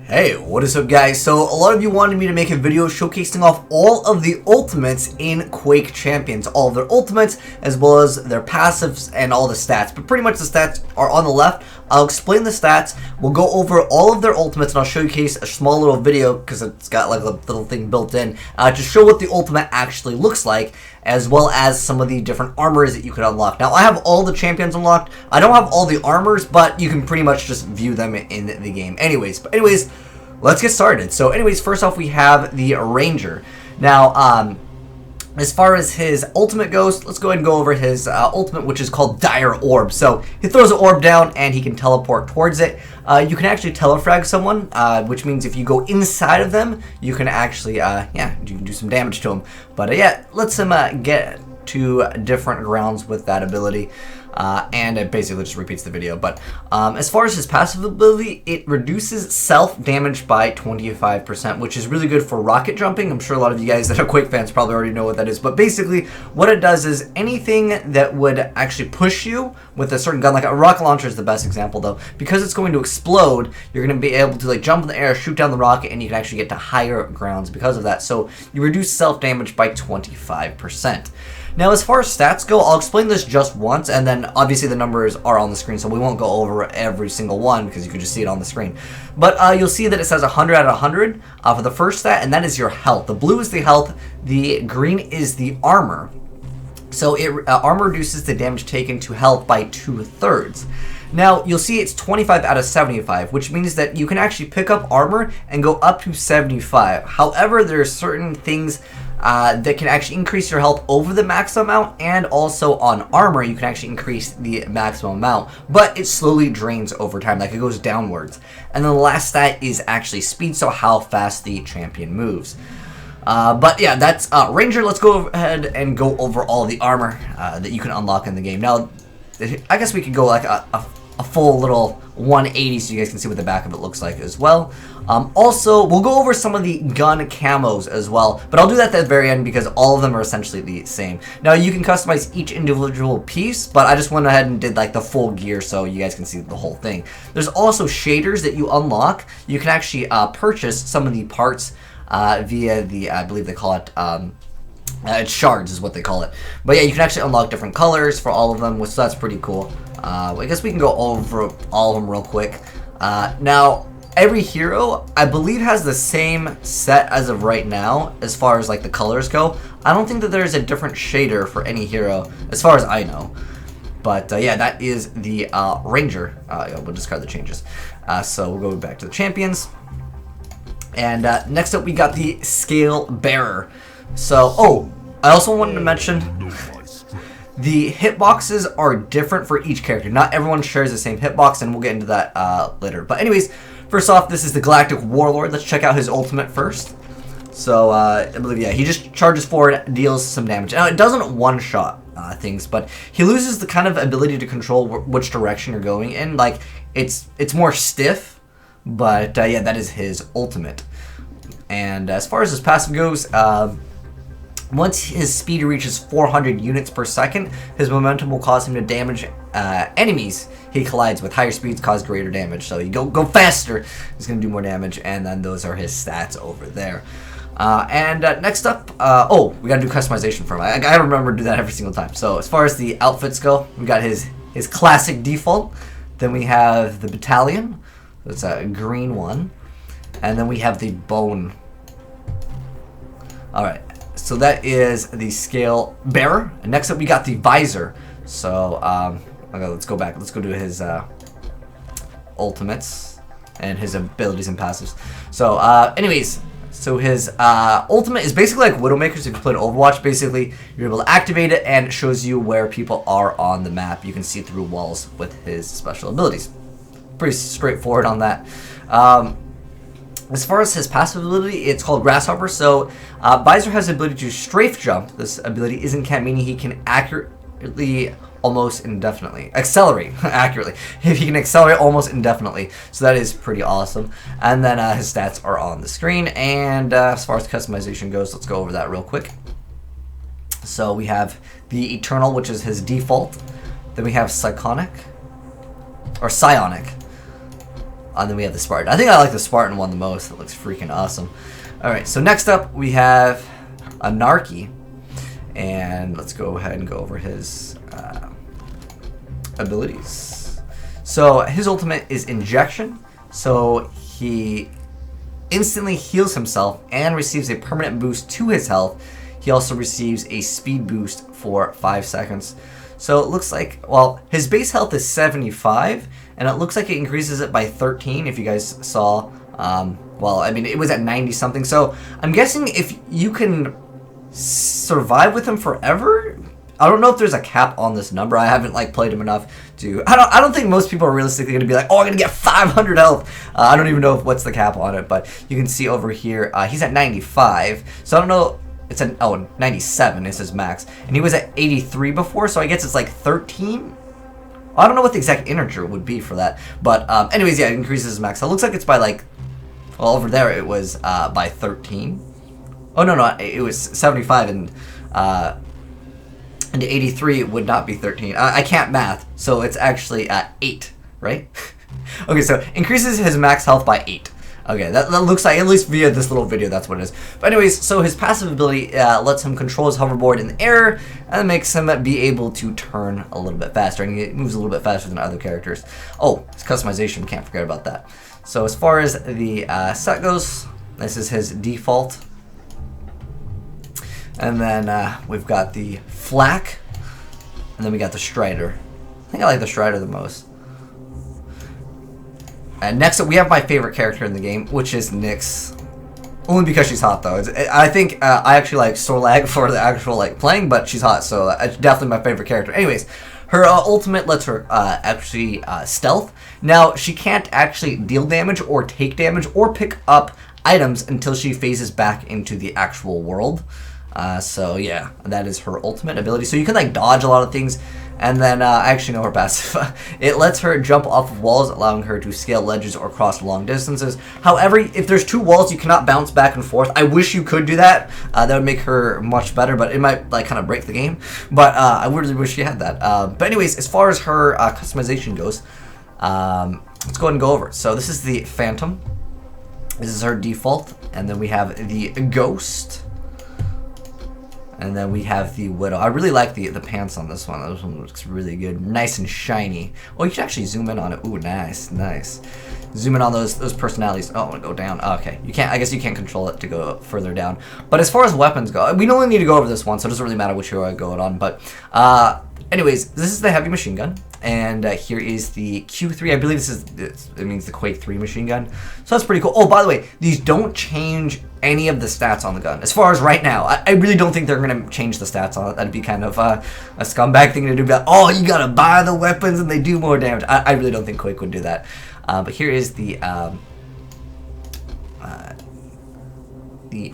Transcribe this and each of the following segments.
Hey, what is up guys? So a lot of you wanted me to make a video showcasing off all of the ultimates in Quake Champions, all of their ultimates as well as their passives and all the stats, but pretty much the stats are on the left. I'll explain the stats, we'll go over all of their ultimates, and I'll showcase a small little video because it's got like a little thing built in to show what the ultimate actually looks like, as well as some of the different armors that you can unlock. Now I have all the champions unlocked. I don't have all the armors, but you can pretty much just view them in the game anyways. Let's get started. So anyways, first off we have the Ranger. Now as far as his ultimate goes, let's go ahead and go over his ultimate, which is called Dire Orb. So he throws an orb down and he can teleport towards it. You can actually telefrag someone, which means if you go inside of them, you can actually, you can do some damage to them. But yeah, let's him get to different grounds with that ability. And it basically just repeats the video. But as far as his passive ability, it reduces self-damage by 25%, which is really good for rocket jumping. I'm sure a lot of you guys that are Quake fans probably already know what that is. But basically, what it does is anything that would actually push you with a certain gun, like a rocket launcher is the best example though, because it's going to explode, you're going to be able to like jump in the air, shoot down the rocket, and you can actually get to higher grounds because of that. So you reduce self-damage by 25%. Now, as far as stats go, I'll explain this just once, and then obviously the numbers are on the screen, so we won't go over every single one because you can just see it on the screen. But you'll see that it says 100 out of 100 for the first stat, and that is your health. The blue is the health, the green is the armor. So armor reduces the damage taken to health by 2/3. Now, you'll see it's 25 out of 75, which means that you can actually pick up armor and go up to 75. However, there are certain things that can actually increase your health over the maximum amount, and also on armor you can actually increase the maximum amount, but it slowly drains over time, like it goes downwards. And then the last stat is actually speed, so how fast the champion moves. But yeah, that's Ranger. Let's go ahead and go over all the armor that you can unlock in the game. Now, I guess we could go like a full little 180 so you guys can see what the back of it looks like as well. Also, we'll go over some of the gun camos as well, but I'll do that at the very end because all of them are essentially the same. Now, you can customize each individual piece, but I just went ahead and did like the full gear so you guys can see the whole thing. There's also shaders that you unlock. You can actually purchase some of the parts via the, I believe they call it, it's shards is what they call it. But yeah, you can actually unlock different colors for all of them, which that's pretty cool. I guess we can go over all of them real quick. Now, every hero, I believe, has the same set as of right now, as far as like the colors go. I don't think that there's a different shader for any hero, as far as I know. But yeah, that is the Ranger. We'll discard the changes. So we'll go back to the champions. And next up, we got the SCALEBEARER. So, I also wanted to mention the hitboxes are different for each character. Not everyone shares the same hitbox, and we'll get into that later. But anyways, first off, this is the Galactic Warlord. Let's check out his ultimate first. So, I believe, yeah, he just charges forward, deals some damage. Now, it doesn't one-shot things, but he loses the kind of ability to control which direction you're going in. Like, it's more stiff, but yeah, that is his ultimate. And as far as his passive goes, once his speed reaches 400 units per second, his momentum will cause him to damage enemies he collides with. Higher speeds cause greater damage, so you go faster, he's going to do more damage, and then those are his stats over there. Next up, we got to do customization for him. I gotta remember to do that every single time. So as far as the outfits go, we got his classic default, then we have the battalion, that's a green one, and then we have the bone. Alright. So that is the SCALEBEARER. And next up we got the VISOR. So okay, let's go back. Let's go to his ultimates and his abilities and passives. So anyways, so his ultimate is basically like Widowmakers. If you played Overwatch, basically you're able to activate it and it shows you where people are on the map. You can see through walls with his special abilities. Pretty straightforward on that. As far as his passive ability, it's called Grasshopper. So, VISOR has the ability to strafe jump. This ability isn't capped, meaning he can accurately, almost indefinitely, accelerate accurately. If he can accelerate almost indefinitely, so that is pretty awesome. And then his stats are on the screen. And as far as customization goes, let's go over that real quick. So we have the Eternal, which is his default. Then we have Psionic. And then we have the Spartan. I think I like the Spartan one the most. It looks freaking awesome. Alright, so next up we have ANARKI. And let's go ahead and go over his abilities. So his ultimate is Injection. So he instantly heals himself and receives a permanent boost to his health. He also receives a speed boost for 5 seconds. So it looks like, well, his base health is 75, and it looks like it increases it by 13, if you guys saw. Well, I mean, it was at 90 something, so I'm guessing if you can survive with him forever, I don't know if there's a cap on this number. I haven't like played him enough to. I don't think most people are realistically going to be like, oh, I'm going to get 500 health. I don't even know what's the cap on it, but you can see over here he's at 95. So I don't know. It's an 97 is his max, and he was at 83 before. So I guess it's like 13. I don't know what the exact integer would be for that, but anyways, yeah, it increases his max. So it looks like it's by like, well, over there it was by 13. Oh no, it was 75 and 83 would not be 13. I can't math, so it's actually 8, right? Okay, so increases his max health by 8. Okay, that looks like, at least via this little video, that's what it is. But anyways, so his passive ability lets him control his hoverboard in the air, and makes him be able to turn a little bit faster, and he moves a little bit faster than other characters. Oh, his customization, can't forget about that. So as far as the set goes, this is his default. And then we've got the Flak, and then we got the Strider. I think I like the Strider the most. And next up, we have my favorite character in the game, which is Nyx. Only because she's hot, though. I think I actually like Sorlag for the actual like playing, but she's hot, so it's definitely my favorite character. Anyways, her ultimate lets her actually stealth. Now, she can't actually deal damage or take damage or pick up items until she phases back into the actual world. So yeah, that is her ultimate ability. So you can like dodge a lot of things. And then I actually know her passive. It lets her jump off of walls, allowing her to scale ledges or cross long distances. However, if there's 2 walls, you cannot bounce back and forth. I wish you could do that. That would make her much better, but it might like kind of break the game. But I really wish she had that. But anyways, as far as her customization goes, let's go ahead and go over it. So this is the Phantom. This is her default, and then we have the Ghost. And then we have the Widow. I really like the pants on this one. This one looks really good. Nice and shiny. Oh, you can actually zoom in on it. Ooh, nice, nice. Zoom in on those personalities. Oh, I want to go down. Oh, okay. You can't. I guess you can't control it to go further down. But as far as weapons go, we only need to go over this one, so it doesn't really matter which hero I go on. But anyways, this is the heavy machine gun. And here is the Q3. I believe it means the Quake 3 machine gun. So that's pretty cool. Oh, by the way, these don't change any of the stats on the gun. As far as right now, I really don't think they're going to change the stats on it. That'd be kind of a scumbag thing to do. But, oh, you got to buy the weapons and they do more damage. I really don't think Quake would do that. But here is the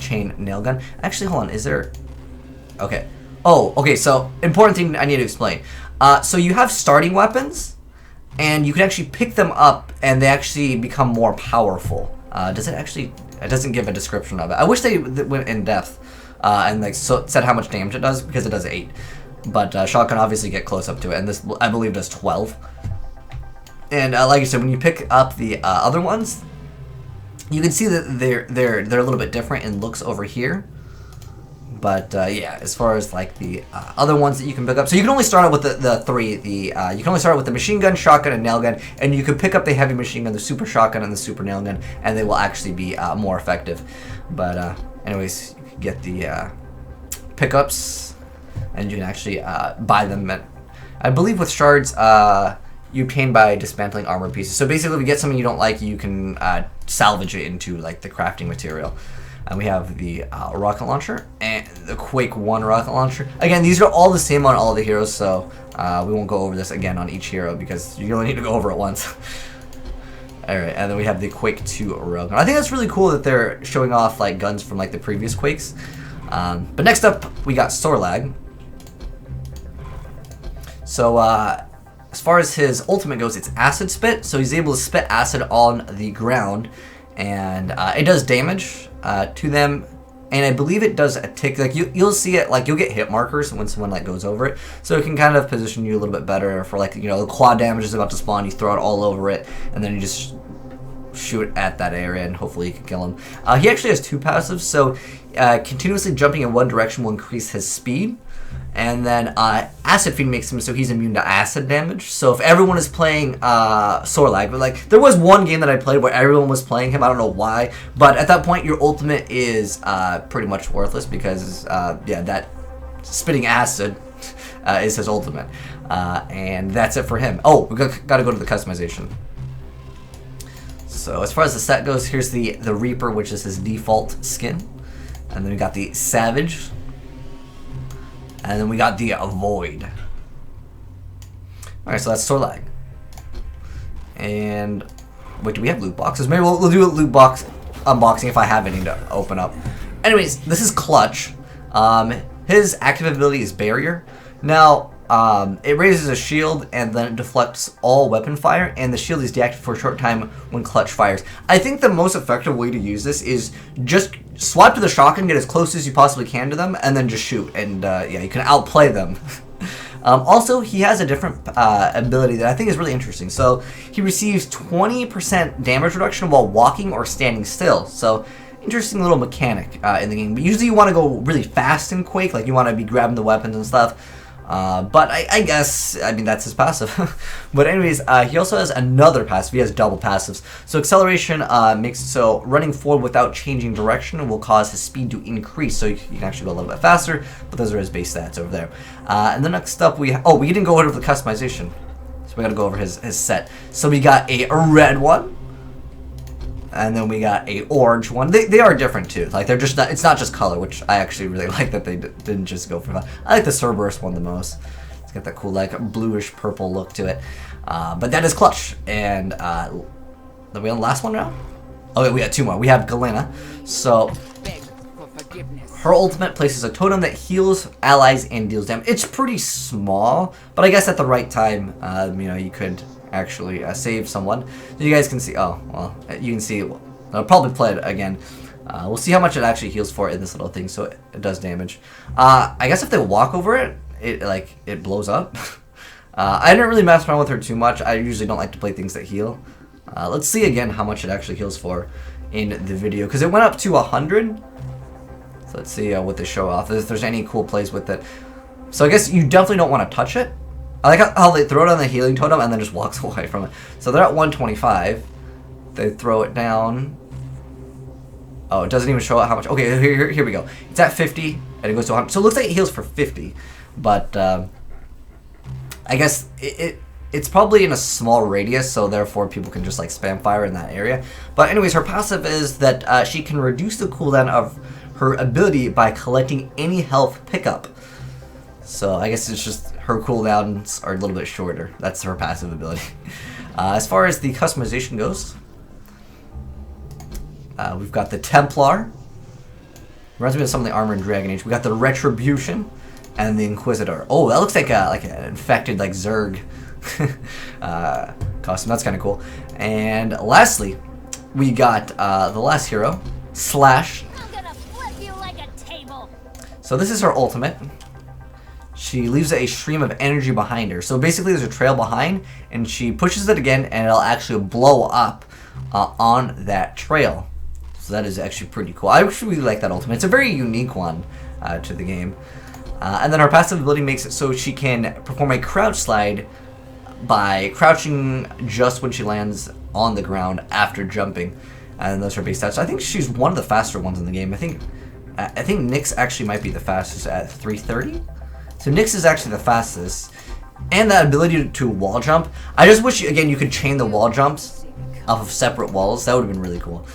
chain nail gun. Actually, hold on. Is there... Okay. Oh, okay. So, important thing I need to explain. So you have starting weapons, and you can actually pick them up, and they actually become more powerful. Does it actually... It doesn't give a description of it. I wish they went in depth and like said how much damage it does, because it does 8. But shotgun obviously get close up to it, and this I believe does 12. And like I said, when you pick up the other ones, you can see that they're a little bit different in looks over here. But yeah, as far as like the other ones that you can pick up, so you can only start out with the 3. You can only start out with the machine gun, shotgun, and nail gun, and you can pick up the heavy machine gun, the super shotgun, and the super nail gun, and they will actually be more effective. But anyways, you can get the pickups, and you can actually buy them. I believe with shards, you obtain by dismantling armor pieces. So basically, if you get something you don't like, you can salvage it into like the crafting material. And we have the rocket launcher and the Quake 1 rocket launcher. Again, these are all the same on all the heroes, so we won't go over this again on each hero because you only need to go over it once. Alright, and then we have the Quake 2 railgun. I think that's really cool that they're showing off like guns from like the previous Quakes. But next up, we got Sorlag. So as far as his ultimate goes, it's Acid Spit. So he's able to spit acid on the ground, and it does damage to them, and I believe it does a tick. Like you'll see it, like you'll get hit markers when someone like goes over it, so it can kind of position you a little bit better for like, you know, the quad damage is about to spawn, you throw it all over it, and then you just shoot at that area and hopefully you can kill him. He actually has 2 passives, so continuously jumping in one direction will increase his speed. And then Acid Fiend makes him so he's immune to acid damage. So if everyone is playing Sorlag, but like there was one game that I played where everyone was playing him, I don't know why, but at that point your ultimate is pretty much worthless because yeah, that spitting acid is his ultimate, and that's it for him. Oh, we got to go to the customization. So as far as the set goes, here's the Reaper, which is his default skin, and then we got the Savage. And then we got the Void. Alright, so that's Sorlag. And wait, do we have loot boxes? Maybe we'll do a loot box unboxing if I have any to open up. Anyways, this is Clutch. His active ability is Barrier. Now, it raises a shield and then it deflects all weapon fire, and the shield is deactivated for a short time when Clutch fires. I think the most effective way to use this is just swap to the shotgun, get as close as you possibly can to them, and then just shoot, and yeah, you can outplay them. Also, he has a different ability that I think is really interesting. So, he receives 20% damage reduction while walking or standing still. So, interesting little mechanic in the game. But usually you want to go really fast in Quake, like you want to be grabbing the weapons and stuff. But I guess, I mean, that's his passive. But anyways, he also has another passive. He has double passives. So acceleration makes it so running forward without changing direction will cause his speed to increase. So you can actually go a little bit faster, but those are his base stats over there. And then next up, we didn't go over the customization. So we got to go over his set. So we got a red one. And then we got a orange one. They are different too. Like they're just not, it's not just color, which I actually really like that they didn't just go for that. I like the Cerberus one the most. It's got that cool like bluish purple look to it. But that is Clutch. And are we on the last one now? Okay, we got 2 more. We have Galena. So her ultimate places a totem that heals allies and deals damage. It's pretty small, but I guess at the right time, you know, you could actually save someone. So you guys can see, oh, well, you can see, I'll probably play it again. We'll see how much it actually heals for in this little thing, so it does damage. I guess if they walk over it, it blows up. I didn't really mess around with her too much. I usually don't like to play things that heal. Let's see again how much it actually heals for in the video, because it went up to 100. So let's see what they show off, if there's any cool plays with it. So I guess you definitely don't want to touch it. I like how they throw it on the healing totem and then just walks away from it. So they're at 125. They throw it down. Oh, it doesn't even show out how much. Okay, here we go. It's at 50 and it goes to 100. So it looks like it heals for 50. But I guess it's probably in a small radius, so therefore people can just like spam fire in that area. But anyways, her passive is that she can reduce the cooldown of her ability by collecting any health pickup. So I guess it's just her cooldowns are a little bit shorter. That's her passive ability. As far as the customization goes, we've got the Templar. Reminds me of some of the armor in Dragon Age. We got the Retribution and the Inquisitor. Oh, that looks like an infected like Zerg costume. That's kind of cool. And lastly, we got the last hero, Slash. I'm gonna flip you like a table. So this is her ultimate. She leaves a stream of energy behind her. So basically there's a trail behind, and she pushes it again, and it'll actually blow up on that trail. So that is actually pretty cool. I actually really like that ultimate. It's a very unique one to the game. And then her passive ability makes it so she can perform a crouch slide by crouching just when she lands on the ground after jumping. And those are base stats. So I think she's one of the faster ones in the game. I think Nyx actually might be the fastest at 330. So Nyx is actually the fastest, and that ability to wall jump. I just wish, again, you could chain the wall jumps off of separate walls. That would have been really cool.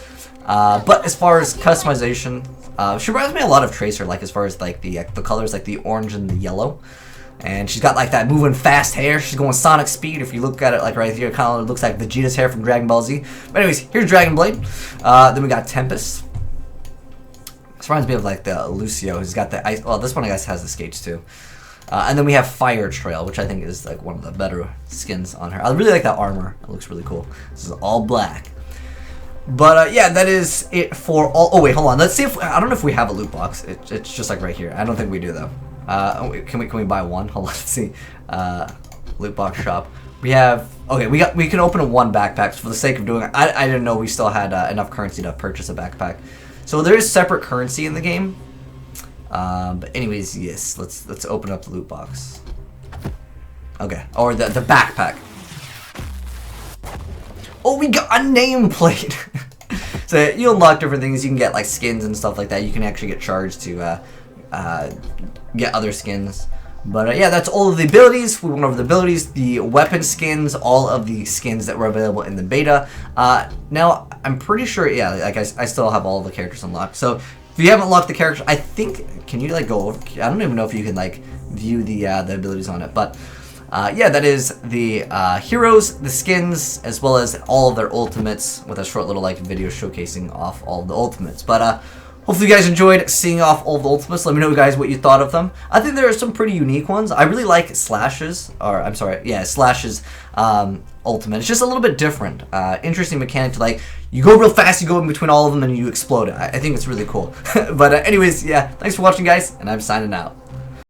But as far as customization, she reminds me a lot of Tracer, like as far as like the colors, like the orange and the yellow. And she's got like that moving fast hair. She's going Sonic speed. If you look at it like right here, it kind of looks like Vegeta's hair from Dragon Ball Z. But anyways, here's Dragon Blade. Then we got Tempest. This reminds me of like the Lucio. He's got the ice. Well, this one I guess has the skates too. And then we have Fire Trail, which I think is like one of the better skins on her. I really like that armor. It looks really cool. This is all black. But yeah, that is it for all. Oh wait, hold on. Let's see if I don't know if we have a loot box. It's just like right here. I don't think we do though. Can we buy one? Hold on. Let's see. Loot box shop. We have, okay, we can open one backpack for the sake of doing it. I didn't know we still had enough currency to purchase a backpack. So there is separate currency in the game. But anyways, yes, let's open up the loot box. Okay, or the backpack. Oh, we got a nameplate. So you unlock different things. You can get like skins and stuff like that. You can actually get charged to get other skins. But yeah, that's all of the abilities. We went over the abilities, the weapon skins, all of the skins that were available in the beta. Now, I'm pretty sure, yeah, like I still have all of the characters unlocked. So if you haven't unlocked the characters, I think, can you like go over? I don't even know if you can like view the abilities on it. But yeah, that is the heroes, the skins, as well as all of their ultimates with a short little like video showcasing off all of the ultimates. But hopefully you guys enjoyed seeing off all of the ultimates. Let me know, guys, what you thought of them. I think there are some pretty unique ones. I really like Slash's, or I'm sorry, yeah, Slash's ultimate. It's just a little bit different. Interesting mechanic to like, you go real fast, you go in between all of them, and you explode it. I think it's really cool. But anyways, yeah, thanks for watching, guys, and I'm signing out.